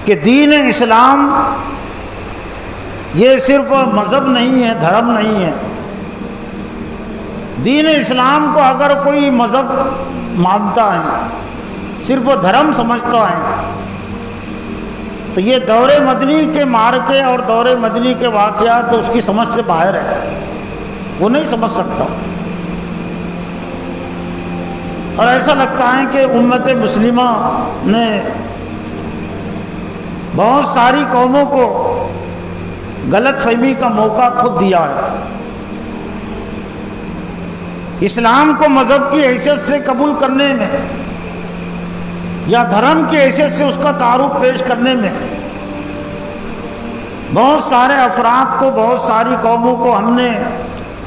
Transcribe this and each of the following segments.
کہ دین اسلام یہ صرف مذہب نہیں ہے، دھرم نہیں ہے۔ دین اسلام کو اگر کوئی مذہب مانتا ہے، صرف دھرم سمجھتا ہے، تو یہ دور مدنی کے معرکے اور دور مدنی کے واقعات تو اس کی سمجھ سے باہر ہے، وہ نہیں سمجھ سکتا۔ اور ایسا لگتا ہے کہ امت مسلمہ نے بہت ساری قوموں کو غلط فہمی کا موقع خود دیا ہے۔ اسلام کو مذہب کی حیثیت سے قبول کرنے میں یا دھرم کی حیثیت سے اس کا تعارف پیش کرنے میں بہت سارے افراد کو، بہت ساری قوموں کو ہم نے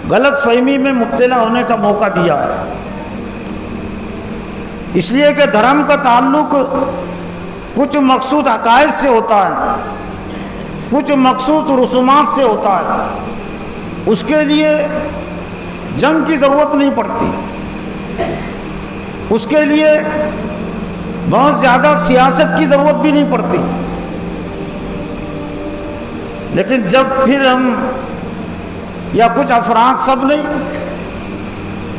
غلط فہمی میں مبتلا ہونے کا موقع دیا ہے۔ اس لیے کہ دھرم کا تعلق کچھ مخصوص عقائد سے ہوتا ہے، کچھ مخصوص رسومات سے ہوتا ہے، اس کے لیے جنگ کی ضرورت نہیں پڑتی، اس کے لیے بہت زیادہ سیاست کی ضرورت بھی نہیں پڑتی۔ لیکن جب پھر ہم یا کچھ افراد، سب نہیں،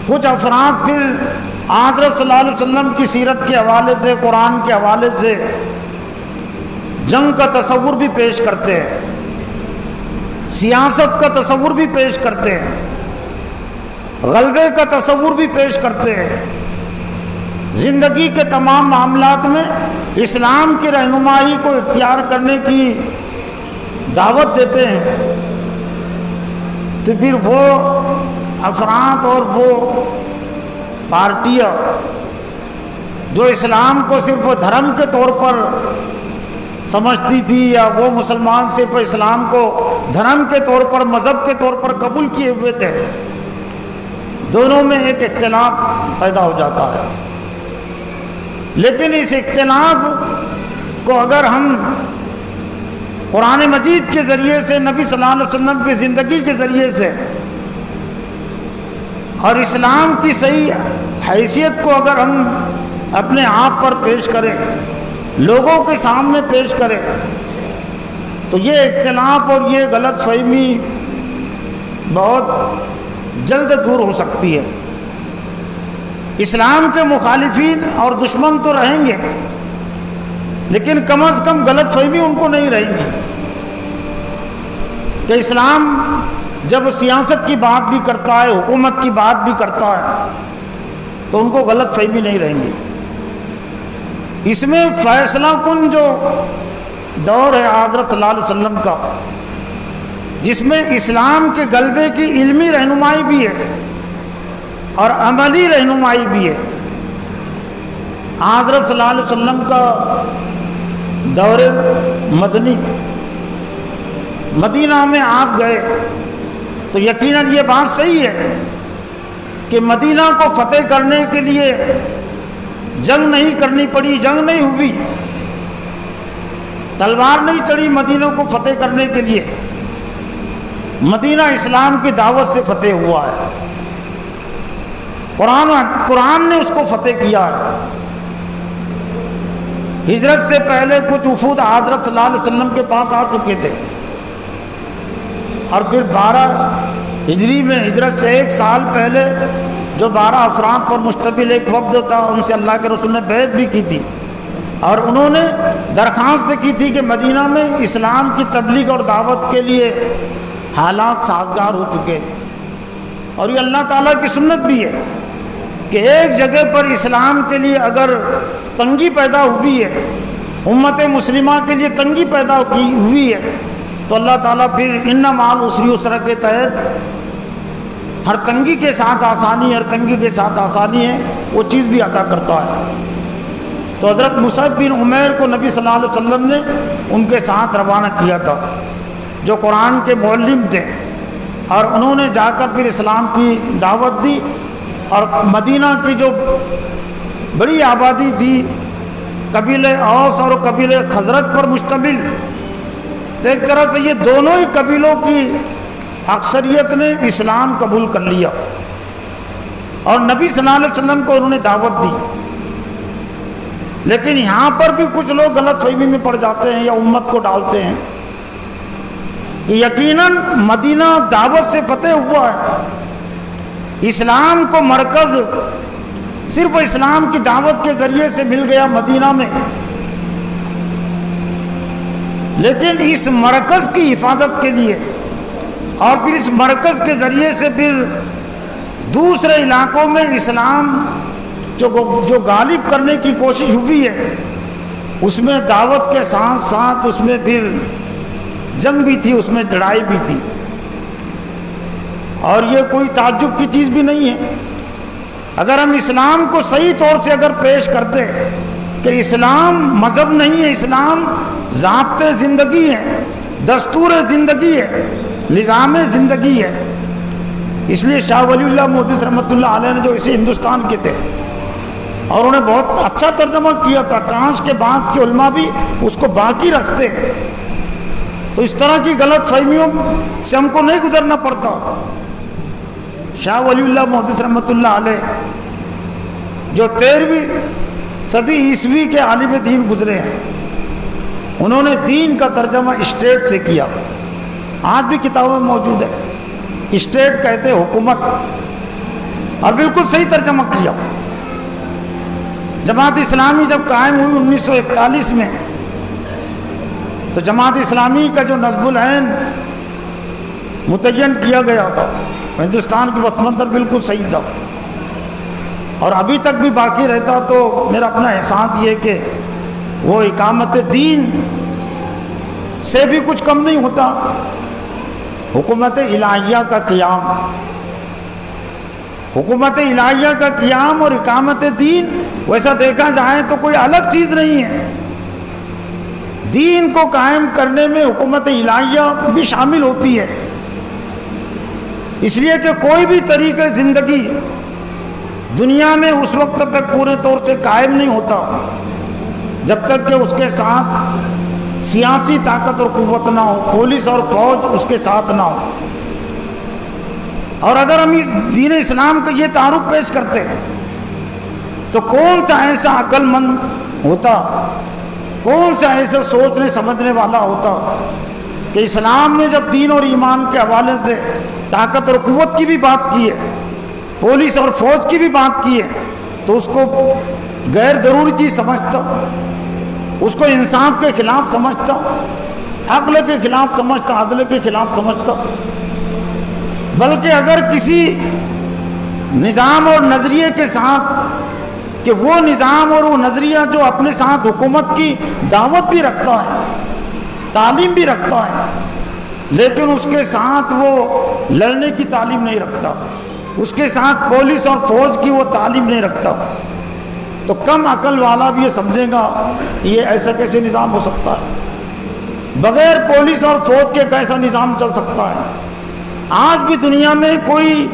کچھ افراد پھر حضرت صلی اللہ علیہ وسلم کی سیرت کے حوالے سے، قرآن کے حوالے سے جنگ کا تصور بھی پیش کرتے ہیں، سیاست کا تصور بھی پیش کرتے ہیں، غلبے کا تصور بھی پیش کرتے ہیں، زندگی کے تمام معاملات میں اسلام کی رہنمائی کو اختیار کرنے کی دعوت دیتے ہیں۔ تو پھر وہ افراد اور وہ پارٹیاں جو اسلام کو صرف دھرم کے طور پر سمجھتی تھی، یا وہ مسلمان صرف اسلام کو دھرم کے طور پر، مذہب کے طور پر قبول کیے ہوئے تھے، دونوں میں ایک اختلاف پیدا ہو جاتا ہے۔ لیکن اس اختلاف کو اگر ہم قرآن مجید کے ذریعے سے، نبی صلی اللہ علیہ وسلم کی زندگی کے ذریعے سے اور اسلام کی صحیح حیثیت کو اگر ہم اپنے آپ پر پیش کریں، لوگوں کے سامنے پیش کریں، تو یہ اختلاف اور یہ غلط فہمی بہت جلد دور ہو سکتی ہے۔ اسلام کے مخالفین اور دشمن تو رہیں گے، لیکن کم از کم غلط فہمی ان کو نہیں رہیں گی کہ اسلام جب سیاست کی بات بھی کرتا ہے، حکومت کی بات بھی کرتا ہے، تو ان کو غلط فہمی نہیں رہیں گی۔ اس میں فیصلہ کن جو دور ہے حضرت صلی اللہ علیہ وسلم کا، جس میں اسلام کے غلبے کی علمی رہنمائی بھی ہے اور عملی رہنمائی بھی ہے۔ حضرت صلی اللہ علیہ وسلم کا دور مدنی، مدینہ میں آپ گئے تو یقیناً یہ بات صحیح ہے کہ مدینہ کو فتح کرنے کے لیے جنگ نہیں کرنی پڑی، جنگ نہیں ہوئی، تلوار نہیں چڑھی مدینہ کو فتح کرنے کے لیے، مدینہ اسلام کی دعوت سے فتح ہوا ہے، قرآن نے اس کو فتح کیا ہے۔ ہجرت سے پہلے کچھ وفود حضرت صلی اللہ علیہ وسلم کے پاس آ چکے تھے، اور پھر 12 ہجری میں ہجرت سے 1 سال پہلے جو 12 افراد پر مشتمل ایک وفد تھا، ان سے اللہ کے رسول نے بیعت بھی کی تھی، اور انہوں نے درخواست کی تھی کہ مدینہ میں اسلام کی تبلیغ اور دعوت کے لیے حالات سازگار ہو چکے، اور یہ اللہ تعالیٰ کی سنت بھی ہے کہ ایک جگہ پر اسلام کے لیے اگر تنگی پیدا ہوئی ہے، امت مسلمہ کے لیے تنگی پیدا ہوئی ہے، تو اللہ تعالیٰ پھر ان مع العسر یسرا کے تحت ہر تنگی کے ساتھ آسانی، ہر تنگی کے ساتھ آسانی ہے، وہ چیز بھی عطا کرتا ہے۔ تو حضرت مصعب بن عمیر کو نبی صلی اللہ علیہ وسلم نے ان کے ساتھ روانہ کیا تھا، جو قرآن کے معلم تھے، اور انہوں نے جا کر پھر اسلام کی دعوت دی، اور مدینہ کی جو بڑی آبادی تھی، قبیلہ اوس اور قبیلہ خزرج پر مشتمل، تو ایک طرح سے یہ دونوں ہی قبیلوں کی اکثریت نے اسلام قبول کر لیا، اور نبی صلی اللہ علیہ وسلم کو انہوں نے دعوت دی۔ لیکن یہاں پر بھی کچھ لوگ غلط فہمی میں پڑ جاتے ہیں یا امت کو ڈالتے ہیں کہ یقیناً مدینہ دعوت سے فتح ہوا ہے، اسلام کو مرکز صرف اسلام کی دعوت کے ذریعے سے مل گیا مدینہ میں، لیکن اس مرکز کی حفاظت کے لیے اور پھر اس مرکز کے ذریعے سے پھر دوسرے علاقوں میں اسلام جو غالب کرنے کی کوشش ہوئی ہے، اس میں دعوت کے ساتھ ساتھ اس میں پھر جنگ بھی تھی، اس میں لڑائی بھی تھی، اور یہ کوئی تعجب کی چیز بھی نہیں ہے۔ اگر ہم اسلام کو صحیح طور سے اگر پیش کرتے کہ اسلام مذہب نہیں ہے، اسلام ضابطۂ زندگی ہے، دستور زندگی ہے، نظام زندگی ہے۔ اس لیے شاہ ولی اللہ محدث رحمۃ اللہ علیہ نے جو اسے ہندوستان کے تھے اور انہوں نے بہت اچھا ترجمہ کیا تھا، کانچ کے بعد کے علماء بھی اس کو باقی رکھتے، تو اس طرح کی غلط فہمیوں سے ہم کو نہیں گزرنا پڑتا۔ شاہ ولی اللہ محدث رحمۃ اللہ علیہ جو 13ویں صدی عیسوی کے عالم دین گزرے ہیں، انہوں نے دین کا ترجمہ اسٹیٹ سے کیا، آج بھی کتابوں میں موجود ہے۔ اسٹیٹ کہتے حکومت، اور بالکل صحیح ترجمہ کیا۔ جماعت اسلامی جب قائم ہوئی 1941 میں، تو جماعت اسلامی کا جو نصب العین متعین کیا گیا تھا ہندوستان کی پس منظر بالکل صحیح تھا، اور ابھی تک بھی باقی رہتا، تو میرا اپنا احساس یہ کہ وہ اقامت دین سے بھی کچھ کم نہیں ہوتا۔ حکومت الہیہ کا قیام، حکومت الہیہ کا قیام اور اقامت دین ویسا دیکھا جائے تو کوئی الگ چیز نہیں ہے۔ دین کو قائم کرنے میں حکومت الہیہ بھی شامل ہوتی ہے، اس لیے کہ کوئی بھی طریقہ زندگی دنیا میں اس وقت تک پورے طور سے قائم نہیں ہوتا جب تک کہ اس کے ساتھ سیاسی طاقت اور قوت نہ ہو، پولیس اور فوج اس کے ساتھ نہ ہو۔ اور اگر ہم دین اسلام کا یہ تعارف پیش کرتے تو کون سا ایسا عقل مند ہوتا، کون سا ایسا سوچنے سمجھنے والا ہوتا کہ اسلام نے جب دین اور ایمان کے حوالے سے طاقت اور قوت کی بھی بات کی ہے، پولیس اور فوج کی بھی بات کی ہے، تو اس کو غیر ضروری چیز سمجھتا، اس کو انصاف کے خلاف سمجھتا، عقل کے خلاف سمجھتا، عدل کے خلاف سمجھتا۔ بلکہ اگر کسی نظام اور نظریے کے ساتھ کہ وہ نظام اور وہ نظریہ جو اپنے ساتھ حکومت کی دعوت بھی رکھتا ہے، تعلیم بھی رکھتا ہے، لیکن اس کے ساتھ وہ لڑنے کی تعلیم نہیں رکھتا، اس کے ساتھ پولیس اور فوج کی وہ تعلیم نہیں رکھتا، تو کم عقل والا بھی یہ سمجھے گا یہ ایسا کیسے نظام ہو سکتا ہے، بغیر پولیس اور فوج کے کیسا نظام چل سکتا ہے۔ آج بھی دنیا میں کوئی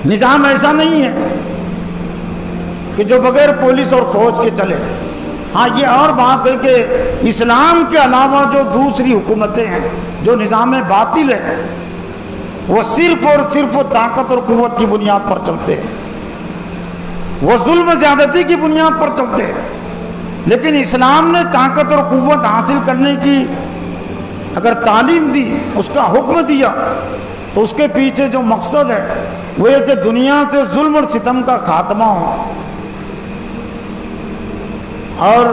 نظام ایسا نہیں ہے کہ جو بغیر پولیس اور فوج کے چلے۔ ہاں یہ اور بات ہے کہ اسلام کے علاوہ جو دوسری حکومتیں ہیں، جو نظام باطل ہے، وہ صرف اور صرف طاقت اور قوت کی بنیاد پر چلتے ہیں، وہ ظلم زیادتی کی بنیاد پر چلتے ہیں۔ لیکن اسلام نے طاقت اور قوت حاصل کرنے کی اگر تعلیم دی، اس کا حکم دیا، تو اس کے پیچھے جو مقصد ہے وہ یہ کہ دنیا سے ظلم اور ستم کا خاتمہ ہو اور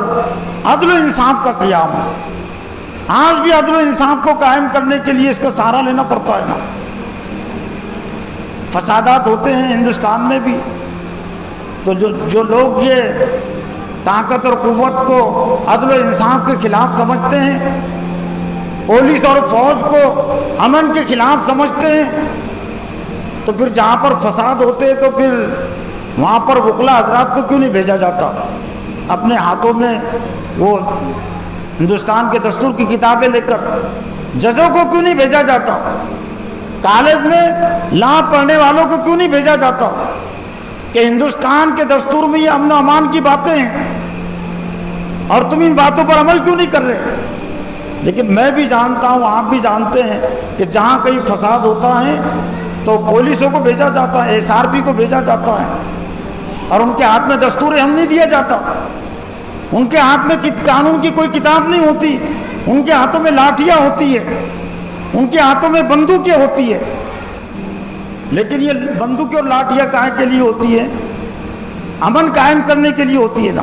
عدل و انصاف کا قیام ہو۔ آج بھی عدل و انصاف کو قائم کرنے کے لیے اس کا سہارا لینا پڑتا ہے نا۔ فسادات ہوتے ہیں ہندوستان میں بھی، تو جو لوگ یہ طاقت اور قوت کو عدل و انصاف کے خلاف سمجھتے ہیں، پولیس اور فوج کو امن کے خلاف سمجھتے ہیں، تو پھر جہاں پر فساد ہوتے ہیں تو پھر وہاں پر وکلا حضرات کو کیوں نہیں بھیجا جاتا؟ اپنے ہاتھوں میں وہ ہندوستان کے دستور کی کتابیں لے کر ججوں کو کیوں نہیں بھیجا جاتا؟ کالج میں لا پڑھنے والوں کو کیوں نہیں بھیجا جاتا کہ ہندوستان کے دستور میں یہ امن و امان کی باتیں ہیں اور تم ان باتوں پر عمل کیوں نہیں کر رہے؟ لیکن میں بھی جانتا ہوں، آپ بھی جانتے ہیں کہ جہاں کہیں فساد ہوتا ہے تو پولیسوں کو بھیجا جاتا ہے، SRP کو بھیجا جاتا ہے، اور ان کے ہاتھ میں دستور ہم نہیں دیا جاتا ان کے ہاتھ میں قانون کی کوئی کتاب نہیں ہوتی، ان کے ہاتھوں میں لاٹھیاں ہوتی ہے، ان کے ہاتھوں میں بندوقیں ہوتی ہے. لیکن یہ بندوقیں اور لاٹھیاں کائے کے لیے ہوتی ہے؟ امن قائم کرنے کے لیے ہوتی ہے نا.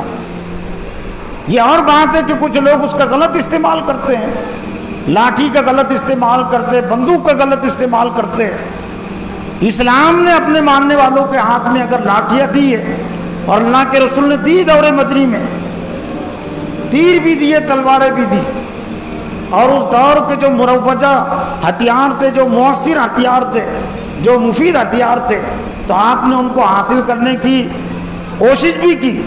یہ اور بات ہے کہ کچھ لوگ اس کا غلط استعمال کرتے ہیں، لاٹھی کا غلط استعمال کرتے، بندوق کا غلط استعمال کرتے. اسلام نے اپنے ماننے والوں کے ہاتھ میں اگر لاٹھیاں دی ہے، اور اللہ کے رسول نے دی دور مدنی میں، تیر بھی دیے، تلواریں بھی دی، اور اس دور کے جو مروجہ ہتھیار تھے، جو مؤثر ہتھیار تھے، جو مفید ہتھیار تھے، تو آپ نے ان کو حاصل کرنے کی کوشش بھی کی.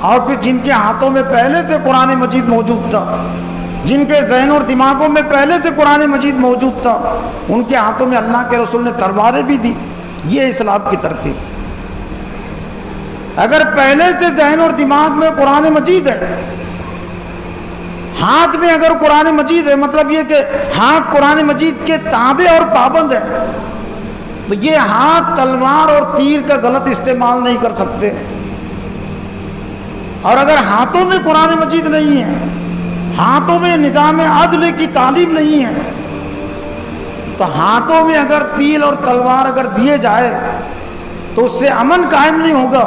اور پھر جن کے ہاتھوں میں پہلے سے قرآن مجید موجود تھا، جن کے ذہن اور دماغوں میں پہلے سے قرآن مجید موجود تھا، ان کے ہاتھوں میں اللہ کے رسول نے تلواریں بھی دی. یہ اسلام کی ترتیب. اگر پہلے سے ذہن اور دماغ میں قرآن مجید ہے، ہاتھ میں اگر قرآن مجید ہے، مطلب یہ کہ ہاتھ قرآن مجید کے تابع اور پابند ہے، تو یہ ہاتھ تلوار اور تیر کا غلط استعمال نہیں کر سکتے. اور اگر ہاتھوں میں قرآن مجید نہیں ہے، ہاتھوں میں نظام عدل کی تعلیم نہیں ہے، تو ہاتھوں میں اگر تیر اور تلوار اگر دیے جائے تو اس سے امن قائم نہیں ہوگا،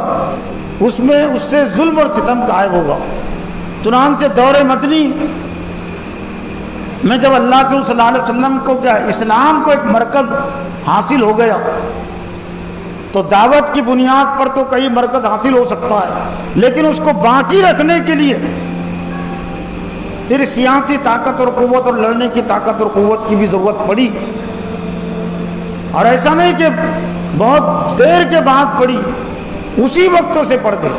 اس سے ظلم اور ستم قائم ہوگا. چنانچہ دور مدنی میں جب اللہ کے صلی اللہ علیہ وسلم کو کیا اسلام کو ایک مرکز حاصل ہو گیا، تو دعوت کی بنیاد پر تو کئی مرکز حاصل ہو سکتا ہے، لیکن اس کو باقی رکھنے کے لیے پھر سیاسی طاقت اور قوت اور لڑنے کی طاقت اور قوت کی بھی ضرورت پڑی. اور ایسا نہیں کہ بہت دیر کے بعد پڑی، اسی وقت سے پڑ گئی.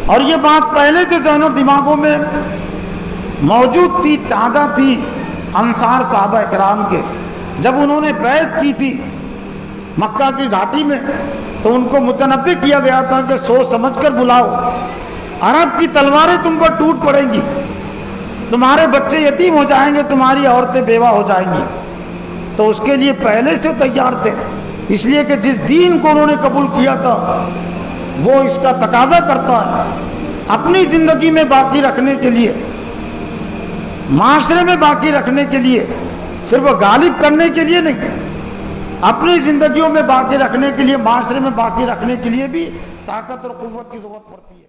اور یہ بات پہلے سے ذہن اور دماغوں میں موجود تھی، تازہ تھی. انصار صحابہ اکرام کے جب انہوں نے بیعت کی تھی مکہ کی گھاٹی میں، تو ان کو متنبہ کیا گیا تھا کہ سوچ سمجھ کر بلاؤ، عرب کی تلواریں تم پر ٹوٹ پڑیں گی، تمہارے بچے یتیم ہو جائیں گے، تمہاری عورتیں بیوہ ہو جائیں گی. تو اس کے لیے پہلے سے تیار تھے، اس لیے کہ جس دین کو انہوں نے قبول کیا تھا وہ اس کا تقاضا کرتا ہے اپنی زندگی میں باقی رکھنے کے لیے، معاشرے میں باقی رکھنے کے لیے، صرف غالب کرنے کے لیے نہیں، اپنی زندگیوں میں باقی رکھنے کے لیے، معاشرے میں باقی رکھنے کے لیے بھی طاقت اور قوت کی ضرورت پڑتی ہے.